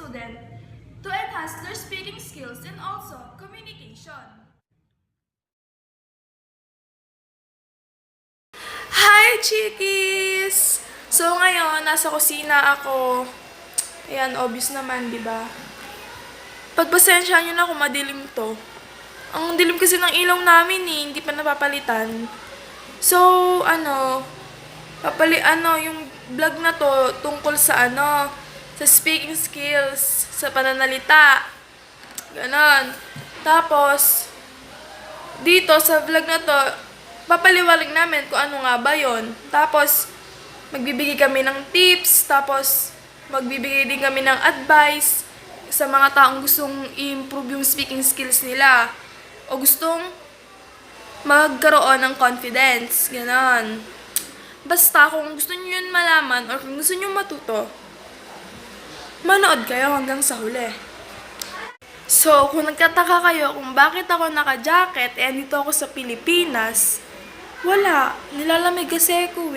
student to enhance their speaking skills and also communication. Hi, chickies! So ngayon, nasa kusina ako. Ayan, obvious naman, di ba? Pagpasensya nyo na kung madilim to. Ang dilim kasi ng ilaw namin hindi pa napapalitan. So, yung vlog na to tungkol sa sa speaking skills, sa pananalita. Ganon. Tapos, dito sa vlog na to, papaliwalag namin kung ano nga ba yon. Tapos, magbibigay kami ng tips, tapos magbibigay din kami ng advice sa mga taong gustong i-improve yung speaking skills nila o gustong magkaroon ng confidence. Ganon. Basta kung gusto nyo yun malaman or kung gusto nyo matuto, manood kayo hanggang sa huli. So, kung nagtataka kayo kung bakit ako naka-jacket andito ako sa Pilipinas, wala. Nilalamig kasi ako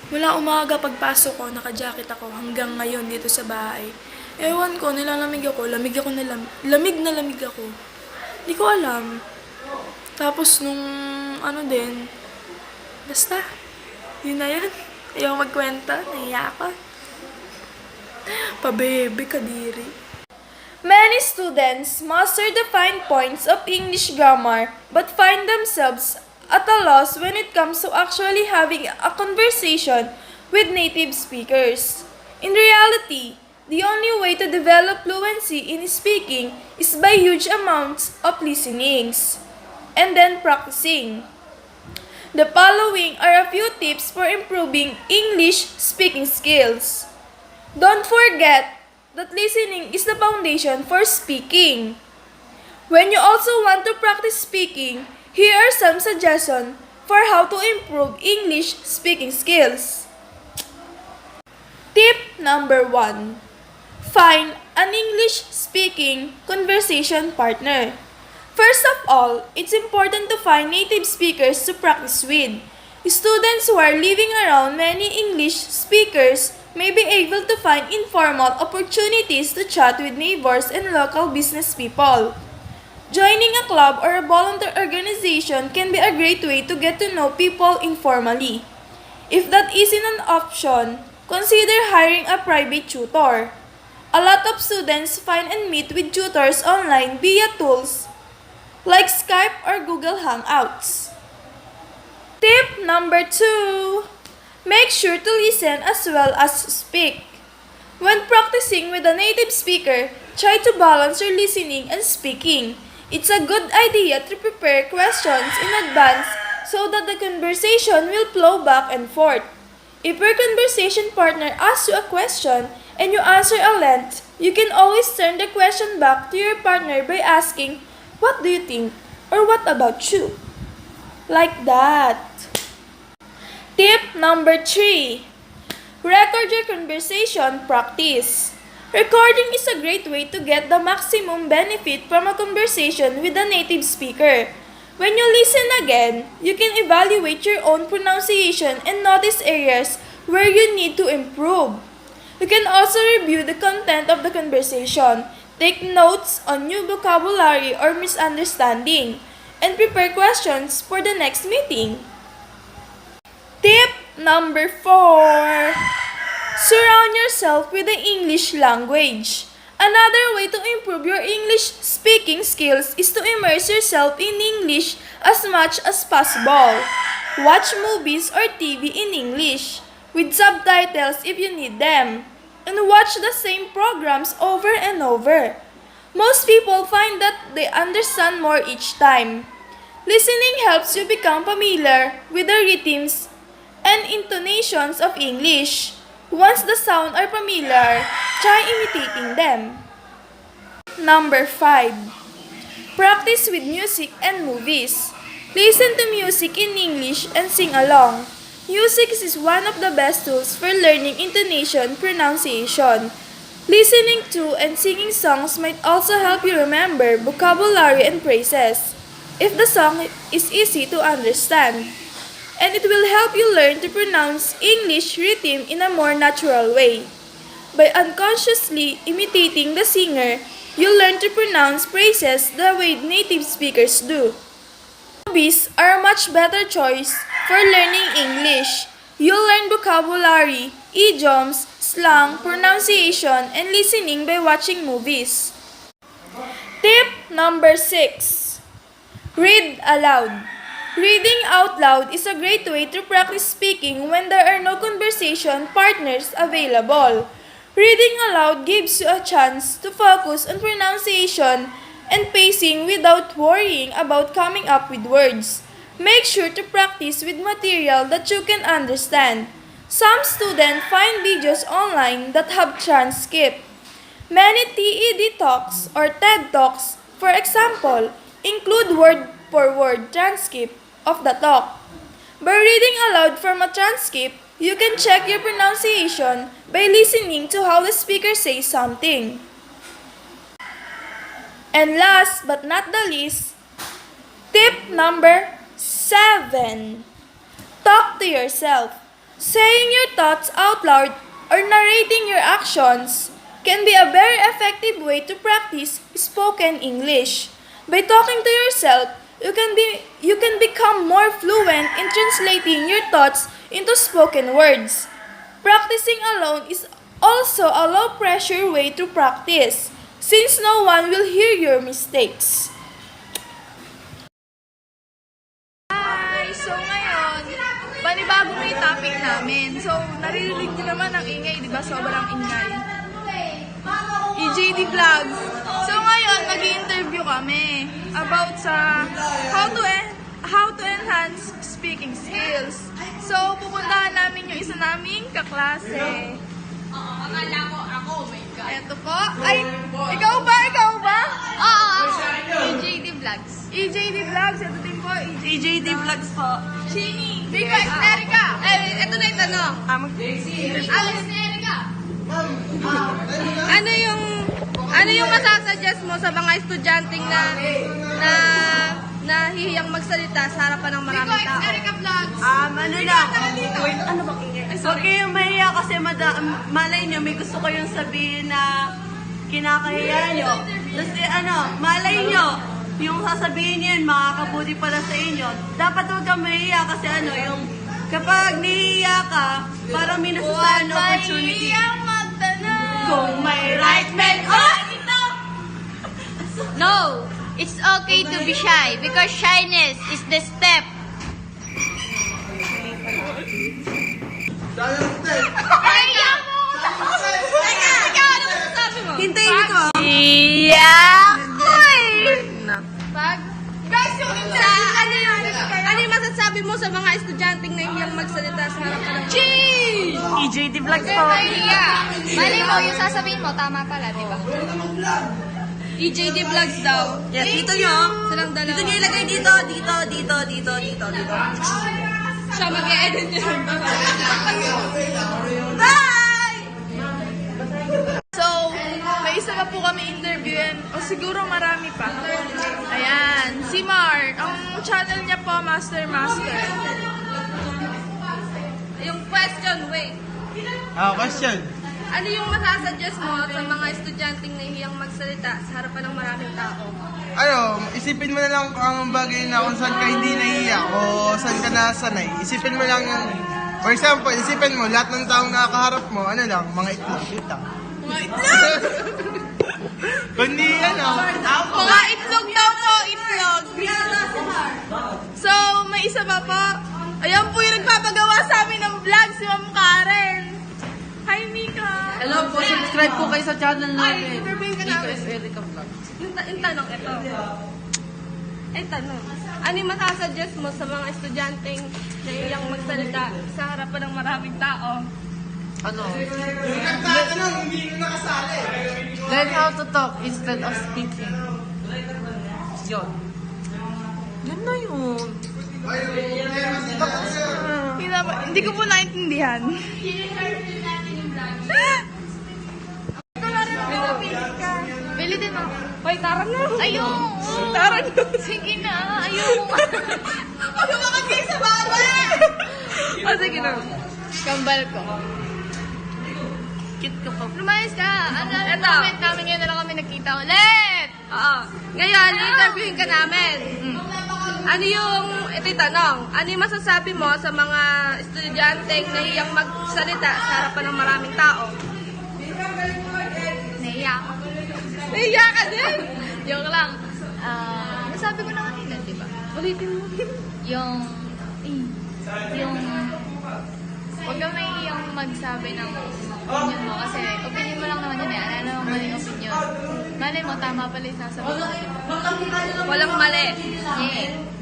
Mula umaga pagpasok ko, naka-jacket ako hanggang ngayon dito sa bahay. Ewan ko, nilalamig ako. Lamig na lamig ako. Hindi ko alam. Tapos nung basta, yun na yan. Ayaw magkwenta, nahiya ako. Pabebe, kadiri. Many students master the fine points of English grammar but find themselves at a loss when it comes to actually having a conversation with native speakers. In reality, the only way to develop fluency in speaking is by huge amounts of listenings and then practicing. The following are a few tips for improving English speaking skills. Don't forget that listening is the foundation for speaking. When you also want to practice speaking, here are some suggestions for how to improve English speaking skills. Tip number 1. Find an English-speaking conversation partner. First of all, it's important to find native speakers to practice with. Students who are living around many English speakers may be able to find informal opportunities to chat with neighbors and local business people. Joining a club or a volunteer organization can be a great way to get to know people informally. If that isn't an option, consider hiring a private tutor. A lot of students find and meet with tutors online via tools like Skype or Google Hangouts. Tip number 2. Make sure to listen as well as speak. When practicing with a native speaker, try to balance your listening and speaking. It's a good idea to prepare questions in advance so that the conversation will flow back and forth. If your conversation partner asks you a question and you answer a length, you can always turn the question back to your partner by asking, "What do you think?" or "What about you?" Like that. Tip number 3. Record your conversation practice. Recording is a great way to get the maximum benefit from a conversation with a native speaker. When you listen again, you can evaluate your own pronunciation and notice areas where you need to improve. You can also review the content of the conversation, take notes on new vocabulary or misunderstanding, and prepare questions for the next meeting. Tip number 4. Surround yourself with the English language. Another way to improve your English speaking skills is to immerse yourself in English as much as possible. Watch movies or TV in English, with subtitles if you need them, and watch the same programs over and over. Most people find that they understand more each time. Listening helps you become familiar with the rhythms and intonations of English. Once the sounds are familiar, try imitating them. Number 5. Practice with music and movies. Listen to music in English and sing along. Music is one of the best tools for learning intonation pronunciation. Listening to and singing songs might also help you remember vocabulary and phrases, if the song is easy to understand. And it will help you learn to pronounce English rhythm in a more natural way. By unconsciously imitating the singer, you'll learn to pronounce phrases the way native speakers do. Movies are a much better choice for learning English. You'll learn vocabulary, idioms, slang, pronunciation, and listening by watching movies. Tip number 6. Read aloud. Reading out loud is a great way to practice speaking when there are no conversation partners available. Reading aloud gives you a chance to focus on pronunciation and pacing without worrying about coming up with words. Make sure to practice with material that you can understand. Some students find videos online that have transcript. Many TED Talks or TED Talks, for example, include word-for-word transcript of the talk. By reading aloud from a transcript, you can check your pronunciation by listening to how the speaker says something. And last but not the least, tip number 7. Talk to yourself. Saying your thoughts out loud or narrating your actions can be a very effective way to practice spoken English. By talking to yourself, you can become more fluent in translating your thoughts into spoken words. Practicing alone is also a low-pressure way to practice, since no one will hear your mistakes. Hi! So ngayon, panibago na yung topic namin. So, naririnig nyo naman ang ingay, di ba? Sobrang ingay. EJD Vlogs. So ngayon, mag-i-interview kami about sa how to enhance speaking skills. So, pupuntahan namin yung isa naming kaklase. Akala ko ako, oh my God. Eto po. Ay, ikaw ba? Oo, EJD Vlogs. EJD Vlogs. Ito din po, EJD Vlogs po. Chini. Biko, Erika. Ito na yung tanong. Alex ni Erika. Ano yung masasuggest mo sa mga estudyanteng na nahihiyang magsalita sa harapan ng Biko, maraming tao? Erika Vlogs. Ano lang. Ano bang ingay? Huwag kayong mahiya kasi malay nyo, may gusto kayong sabihin na kinakahiya nyo. Kasi malay nyo, yung sasabihin nyo yun, makakabuti pala sa inyo. Dapat huwag kang mahiya kasi yung kapag nahihiya ka, parang may nasasayan na opportunity. Kung may right man, ito! No, it's okay to be shy because shyness is the step. Ay, mo! Teka, ano masasabi mo? Hintayin ko. Pag? Guys, yung ano yung masasabi mo sa mga estudyanteng nahihiyang magsalita sa harapan ng EJD Vlogs po. Mali mo, yung sasabihin mo, tama pala, di ba? EJD Vlogs daw. Yes, dito nyo. Silang dalawa. Dito nyo ilagay dito. Siya mag-e-edit niya. Bye! So, may isa pa po kami interviewin. O siguro marami pa. Ayan, si Mar. Ang channel niya po, Master. Yung question, wait. Question. Ano yung masasuggest mo sa mga estudyanteng nahihiyang magsalita sa harapan ng maraming tao? Isipin mo na lang kung ang bagay na kung saan ka hindi nahiya o saan ka nasanay. Isipin mo lang yung, for example, isipin mo, lahat ng taong nakakaharap mo, mga itlog. Mga itlog! Kundi Mga itlog daw po, itlog. So, may isa pa po. Ayan po yung nagpapagawa sa amin ng vlog, si Ma'am Karen. Hi, Mika. Hello po, subscribe po kayo sa channel Ay, namin. interview ka namin. Erika Vlogs. Yung tanong ito. Tanong. Ano yung masasuggest mo sa mga estudyanteng nahihiyang magsalita sa harapan ng maraming tao? Learn how to talk instead of speaking. Yun. Yun na yun. Hindi ko po naintindihan. Bili din ako. Hoy, tara na. Ayoko. Tara na. Sige na, ayoko. Ano ba kasi sa bawal? O, sige na. Kambal ko. Cute ka pa. Lumayas ka. Ano, Eto. moment namin ngayon na lang kami nagkita ulit. Oo. Ngayon, interviewin ka namin. Ano yung, ito yung tanong, ano yung masasabi mo sa mga estudyanteng nahiyang magsalita sa harapan ng maraming tao? Naiya ako. Nahiya ka din? Joke lang. Nasabi ko na kanina, di ba? Ulitin mo. Yung, huwag ka mahihiyang magsabi ng opinion mo kasi opinion mo lang naman yun eh. Ano naman maling opinion? Malay mo, tama pala yung sasabihin mo. Walang mali. Yeah.